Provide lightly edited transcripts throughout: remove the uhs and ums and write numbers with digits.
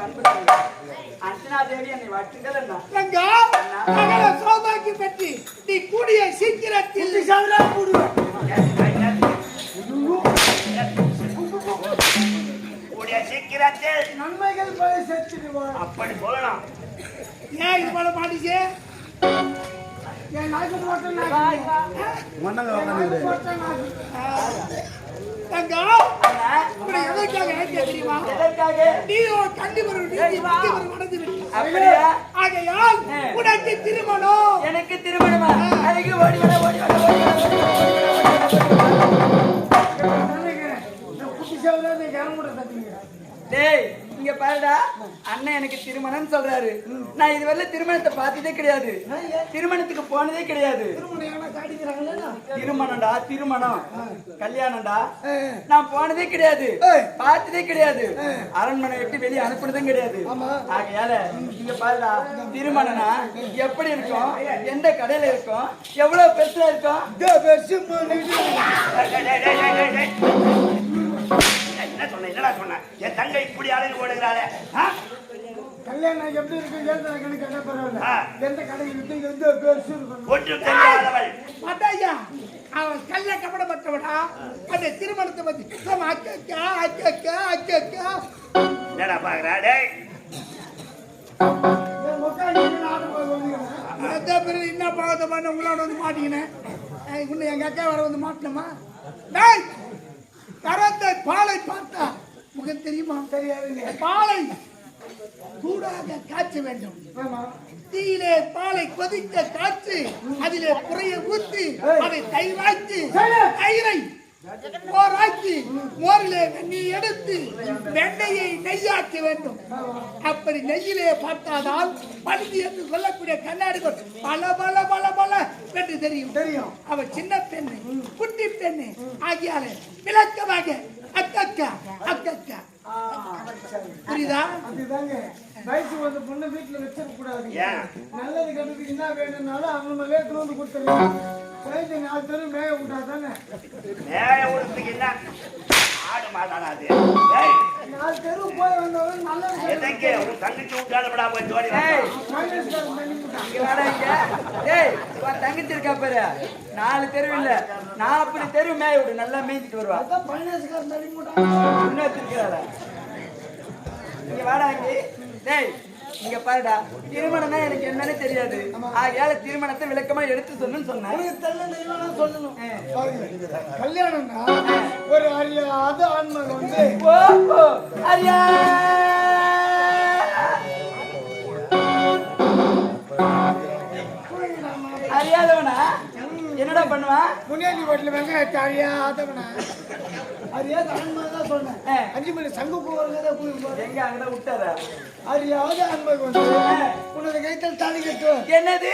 எனக்கு அன்பு அர்ச்சனா தேவி என்னை வட்டுகள் சௌபாக்கி பற்றி நீ கூடிய சீக்கிரத்தில் சீக்கிரத்தில் நன்மைகள் போய் சேர்த்துடுவார் அப்படி சொல்லலாம். ஏன் இது போல மாட்டிச்சு திருமணம் எனக்கு திருமணமா அதுக்கு ஓடி வர ஓடி வர ஓடி டேய் இங்க பாருடா அண்ணன் எனக்கு திருமணம் சொல்றாரு. நான் இதுவரை திருமணத்தை பார்த்ததே கிடையாது, திருமணத்துக்கு போனதே கிடையாது. திருமணம்டா திருமணம் கல்யாணம்டா நான் போனதே கிடையாது, பார்த்ததே கிடையாது, அரண்மனை விட்டு வெளியே அனுப்புனதும் கிடையாது. ஆகையால இங்க பாருடா திருமணம்னா எப்படி இருக்கும், எந்த கடையில இருக்கும், எவ்வளவு பெருசா இருக்கும். என்ன சொன்ன என்னடா சொன்ன என் தங்கை இப்படி அழகு ஓடுகிறாளே கல்யாணம் எப்படி இருக்கு என்ன பரவாயில்ல எந்த கடையில் எந்த பெருசு ஒன்றும் தெரியாதவள் மாட்டாயா அவன் கல்ல கபடப்பட்டவனா அந்த திருமணத்தை பத்தி அக்கா அக்கா அக்கா என்னடா பாக்குறா டேய் என்ன பாகத்தை பண்ண உங்களோட வந்து மாட்டிக்கினேன் இன்னும் எங்க அக்கா வர வந்து மாட்டினமா கரத்தை பாலை பார்த்தா முகம் தெரியுமா தெரியாது. பாலை சூடாக காய்ச்ச வேண்டும், தீயிலே பாலை கொதிக்க காய்ச்சி அதிலே புறையை ஊற்றி அதை தயிராக்கி தயிரை மோராக்கி மோரிலே வெண்ணெய் எடுத்து வெண்ணையை நெய்யாக்க வேண்டும். அப்படி நெய்யிலே பார்த்தாதான் பழுதி என்று சொல்லக்கூடிய கண்ணாடிகள் பல பல பல பல என்று தெரியும் தெரியும். அவள் சின்ன பெண்ணு குட்டி பெண்ணு ஆகியாலே விளக்கமாக அக்கா அக்கா புரியுதா? வயசு வந்து பொண்ணு வீட்டுல வச்சிருக்க கூடாது, நல்லது கட்டுறதுக்கு என்ன வேணும்னாலும் அவங்க வேத்துல வந்து கொடுத்துருவாங்க. 4 தெரு மேய விட்டா தானே மேய விடுறதுக்கு என்ன ஆடு மாடாது 4 தெரு போய் வந்தவன் நல்லது எதற்கு உன் தங்கச்சி விட்டாலப்படா போய் ஜோடி தங்கச்சி இருக்கா பாரு 4 தெரு இல்ல 40 தெரு மேய விடு, நல்லா மேய்ச்சிட்டு வருவா. இங்க வாடா டேய் நீங்க பாருடா திருமணம்னா எனக்கு என்னன்னு தெரியாது, ஆகையால திருமணத்தை விளக்கமா எடுத்து சொல்லணும்னு சொன்னேன். சொல்லணும் கல்யாணம்னா ஒரு அறியாத ஆன்மகம் வந்து அறியாதவனா என்னடா பண்ணுவா? முன்னேறி வீட்டுல வெங்காயத்தை அறியாதவனா அறியாத ஆன்மகம் தான் சொன்னேன். 5 மணி சங்கு போவாங்க எங்க அங்கதான் விட்டாரா? அறியாத ஆன்மகம் வந்து உனது கைத்தல் தாலி கட்டுவான். என்னது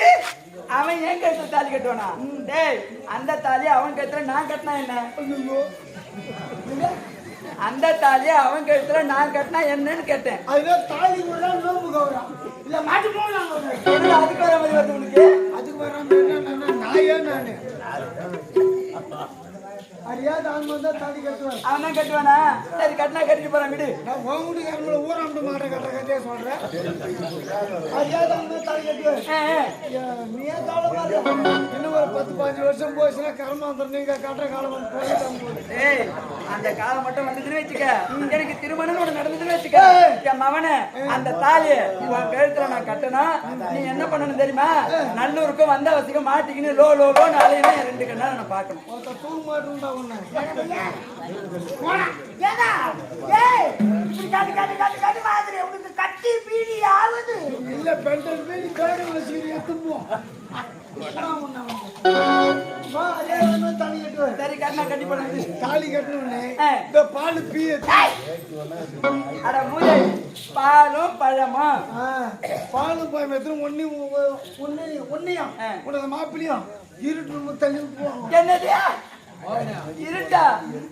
அவன் ஏன் கழுத்துல தாலி கட்டுவானா? டேய் அந்த தாலி அவன் கழுத்துல நான் கட்டினா என்ன? அந்த தாலி அவன் கழுத்துல நான் கட்டினா என்னன்னு கேட்டேன். அதுல தாலி கூட நோம்பு கவரம் இல்ல மாட்டு போலாம். அதுக்கு வர மாதிரி வருது உனக்கு? அதுக்கு வர நாயே நானு அறியாத ஆன்மகம் தான் தாலி கட்டுவான். அவன் தான் கட்டுவானா? சரி கட்டினா கட்டிட்டு போறான் விடு. நான் உங்களுடைய ஊராண்டு மாட்ட கட்டுற கதையை சொல்றேன். அறியாத ஆன்மகம் தாலி கட்டுவான். நீயே கவலைப்படாத, இன்னும் ஒரு 10-15 வருஷம் போச்சுன்னா கர்மாந்திரம் நீங்க கட்டுற காலம் வந்து ஏய் அந்த காலம் மட்டும் வந்துச்சுன்னு வச்சுக்க, எனக்கு திருமணம் ஒண்ணு நடந்ததுன்னு வச்சுக்க, என் மவனே அந்த தாலியை உன் கழுத்துல நான் கட்டினா நீ என்ன பண்ணணும் தெரியுமா? நல்லூருக்கும் வந்தவசிக்கும் மாட்டிக்கின்னு லோ லோ லோ நாளையுமே 2 கண்ணா நான் பார்க்கணும். தூங்க மாட்டேன்டா ஒண்ணு கட்டி பீடி ஆகுது இல்ல பெண்கள் பீடி பேடுகளை சீரிய தும்புவோம். சரி கண்ணா கட்டி போனது தாலி கட்டணும்னே இந்த பால் பீய அட மூளை பாலும் பழமும் பாலும் பழம் எத்தனை ஒன்னையும் உனது மாப்பிளையும் இருட்டு தள்ளி போவாங்க. என்னது இருட்டா?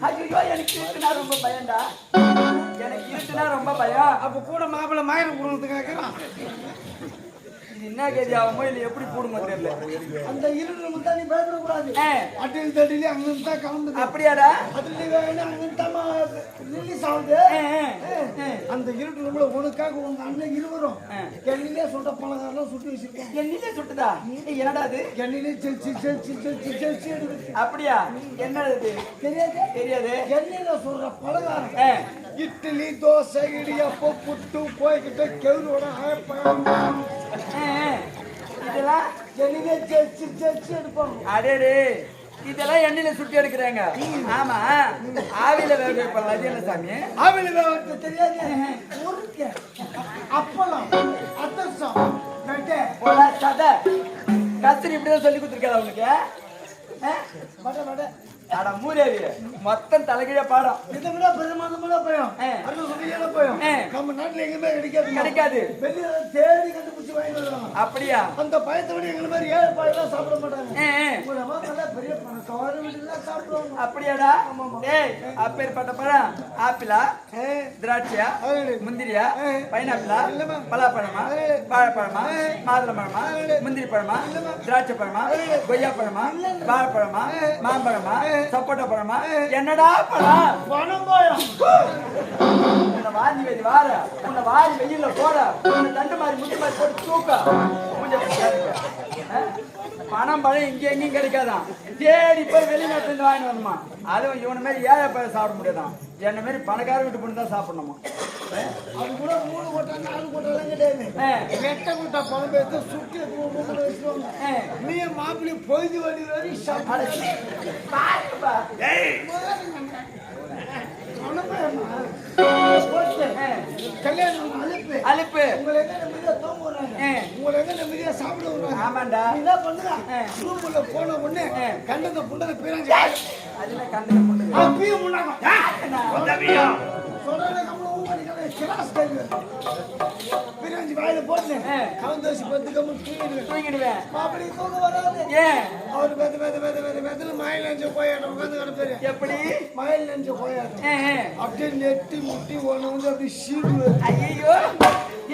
ஐயோ எனக்கு இருட்டுனா ரொம்ப பயம்டா, எனக்கு இருட்டுனா ரொம்ப பயம். அப்ப கூட மாப்பிள்ளை மயக்கம் போடுறதுக்காக இது என்ன கேதி ஆகுமோ இல்லை எப்படி போடுமோ தெரியல. அந்த இருட்டு முத்தா நீ பயப்படக்கூடாது. அட்டில் தட்டிலே அங்கிருந்து தான் கிளம்புது. அப்படியாடா? அதுல வேணும் அங்கிருந்து தான் ரிலீஸ் ஆகுது அந்த இருட்டு ரூம்ல உனக்காக உங்க அண்ணன் இருவரும் எண்ணிலே சுட்ட பலகாரம் சுட்டு வச்சிருக்கேன். எண்ணிலே சுட்டுதா? என்னடா அது? எண்ணிலே செல்சி எடுத்து. அப்படியா? என்னது? தெரியாது தெரியாது. எண்ணில சொல்ற பலகாரம் இட்லி தோசை இடியாப்பம் புட்டு போய்கிட்ட கெவுரோட இதெல்லாம் எண்ணிலே செல்சி எடுப்பாங்க. அடே இதெல்லாம் எண்ணெயில சுட்டி எடுக்கிறாங்க. ஆமா ஆவில வேக வைப்பாங்க. அது என்ன சாமி? ஆவில வேக வைக்க தெரியாது. முறுக்கு அப்பளம் அத்தசம் நட்டே போடா சதை கத்திரி இப்படிதான் சொல்லி கொடுத்துருக்காரு அவனுக்கு. வட வட அட மூதேவி மொத்தம் தலைகீழ பாடம். இதை விட பிரமாதமான பயம் அண்ணன் சொல்லியான பயம் நம்ம நாட்டுல எங்குமே கிடைக்காது. வெளியே தேடி கண்டுபிடிச்சு வாங்கி வருவாங்க. அப்படியா? அந்த பயத்தோட எங்களை மாதிரி ஏழை பாயெல்லாம் சாப்பிட மாட்டாங்க. பெரிய பணக்கார வீடுலாம் சாப்பிடுவாங்க. அப்படியாடா? டேய் அப்பேற்பட்ட பழம் ஆப்பிளா திராட்சையா முந்திரியா பைனாப்பிளா பலாப்பழமா வாழைப்பழமா மாதுளம்பழமா முந்திரி பழமா திராட்சை பழமா கொய்யா பழமா வாழைப்பழமா மாம்பழமா சப்போட்டா பழமா என்னடா பழம்? பணம்பழம். உன்னை வாரி வெதி வார உன்னை வாரி வெயில்ல போட உன்னை தண்டு மாதிரி முட்டி மாதிரி போட்டு தூக்க பணம் பழம் இங்க எங்கேயும் கிடைக்காதான். தேடி போய் வெளிநாட்டுல இருந்து வாங்கிட்டு வரணுமா? அதுவும் இவனை மாதிரி ஏழை பழம் சாப்பிட முடியாதான். என்ன மாதிரி பணக்கார வீட்டு பொண்ணு தான் சாப்பிடணுமா? அது கூட 3 கோட்டை 4 கோட்டெல்லாம் கிடையாது. வெட்ட கூட்டா பணம் பேச சுற்றி வச்சுருவாங்க. நீ மாப்பிள்ளை பொய்து வண்டி வரை கல்யாணம் அழைப்பு அழைப்பு உங்களை எங்க நம்பிக்கையா தூங்க விடுறாங்க. உங்களை எங்க நம்பிக்கையா சாப்பிட விடுறாங்க. ஆமாண்டா. என்ன பண்ணுங்க ரூமுள்ள போன உடனே கண்டத புண்டத பேராஞ்சி அதுல கண்டத புண்டத அப்பயே முன்னாங்க சொல்றாங்க நம்மள ஊமடிக்கல கிளாஸ் டைம் பேராஞ்சி வாயில போட்டு கவுந்தோசி பத்து கம்மு தூங்கிடுவேன். மாப்பிள்ளை தூங்க வராது. ஏன்? அவர் மெத மயில் நெஞ்ச போயாட்டம் உட்காந்து கிடப்பாரு. எப்படி? மயில் நெஞ்ச போயாட்டம் அப்படியே நெட்டி முட்டி ஒண்ணு வந்து அப்படி சீடு. ஐயோ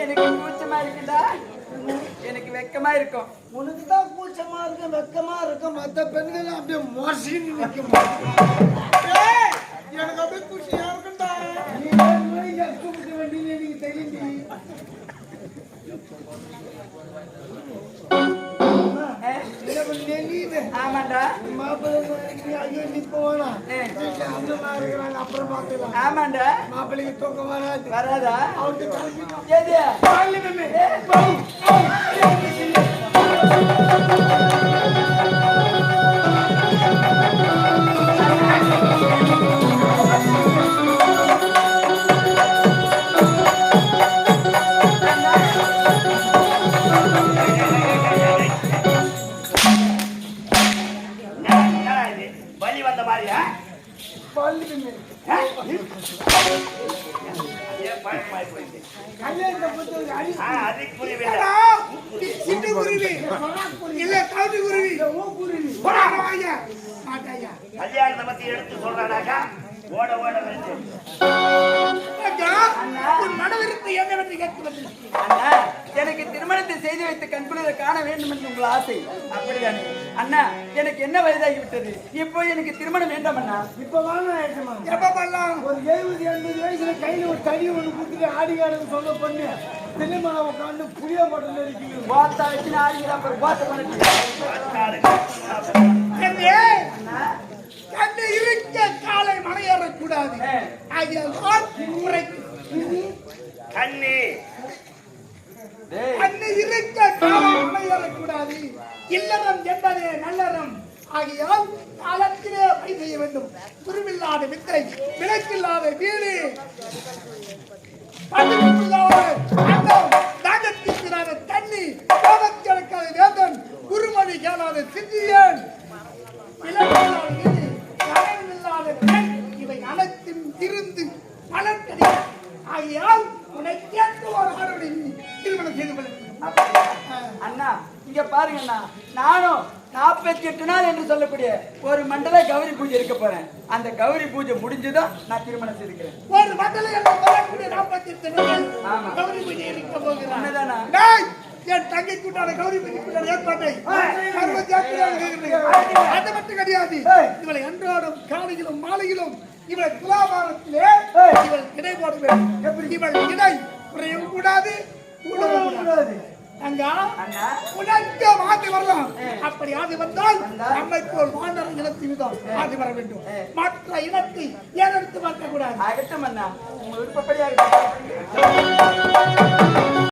எனக்கு கூச்சமா இருக்குடா. எனக்கு வெக்கமா இருக்கும். உனக்கு தான் கூச்சமா இருக்கும் வெக்கமா இருக்கும். மற்ற பெண்கள் அப்படியே மோசின்னு நிற்கும். எனக்கு அப்படியே குஷியா இருக்கும்டா. நீ கூப்பிட்டு வண்டியில நீங்க தெரியுங்க. ஆமாண்டா. ஆமாண்டா. மாப்பிள்ளைக்கு தூக்கம் வராது. வராதா? வலி வந்த மாதிரியா? கல்யாணத்தை பத்தி எடுத்து சொல்றானாக்கா ஓட ஓட மனவிருப்பை என்னவென்று கேட்கிறது. அண்ணா எனக்கு திருமணத்தை செய்து வைத்து கண்குளிர காண வேண்டும் என்று உங்கள் ஆசை. அப்படிதானே அண்ணா? எனக்கு என்ன வயதாகி விட்டது. இப்போ எனக்கு திருமணம் வேண்டாம் அண்ணா. இப்ப வாங்க எப்ப பண்ணலாம்? ஒரு 70-80 வயசுல கையில ஒரு தடி ஒண்ணு குடுத்துட்டு ஆடிகாரன்னு சொல்ல பண்ணு திருமணம் உட்காந்து புளிய போட்டு இருக்கீங்க. போத்தா வச்சு ஆடிக்கிறான் போத்த பண்ணிட்டு கண்ணு இருக்க காலை மலையேறக்கூடாது. கண்ணி கண்ணு இருக்க காலை மலையேறக்கூடாது. இல்லறம் என்பதே நல்லறம் ஆகியால் காலத்திலே பணி செய்ய வேண்டும். துருவில்லாத வித்தை விளக்கில்லாத வீடு தாகத்திற்கான தண்ணி கோபக்கிழக்காத வேதன் குருமணி கேளாத சிந்தியன் இல்லாத பெண் இவை அனைத்தும் இருந்து பலன் கிடையாது. ஆகையால் உன்னை கேட்டு ஒரு ஆளுடைய திருமணம் செய்து கொள்ள. அண்ணா இங்க பாருங்க அண்ணா, நானும் 48 நாள் என்று சொல்லக்கூடிய ஒரு மண்டல கௌரி பூஜை இருக்க போறேன். அந்த கௌரி பூஜை முடிஞ்சுதான் நான் திருமணம் செய்துக்கிறேன். ஒரு மண்டல என்று சொல்லக்கூடிய 48 நாள் கௌரி பூஜை இருக்க போகிறேன். என் தங்கை கூட்டான கௌரி பூஜை ஏற்பாட்டை அது மட்டும் கிடையாது. இவளை அன்றாடம் காலையிலும் மாலையிலும் இவள் துலாபாரத்திலே இவள் இடை போட வேண்டும். இவள் இடை குறையவும் கூடாது, கூடவும் கூடாது. அங்க அண்ணா உனக்கு ஆதி வரலாம். அப்படி ஆதி வந்தால் நம்மை போல் வானர இனத்தின் தான் ஆதி வர வேண்டும். மற்ற இனத்தை ஏன் எடுத்து பார்க்க கூடாது. ஆகட்டும் அண்ணா, உங்க விருப்பப்படி ஆகட்டும்.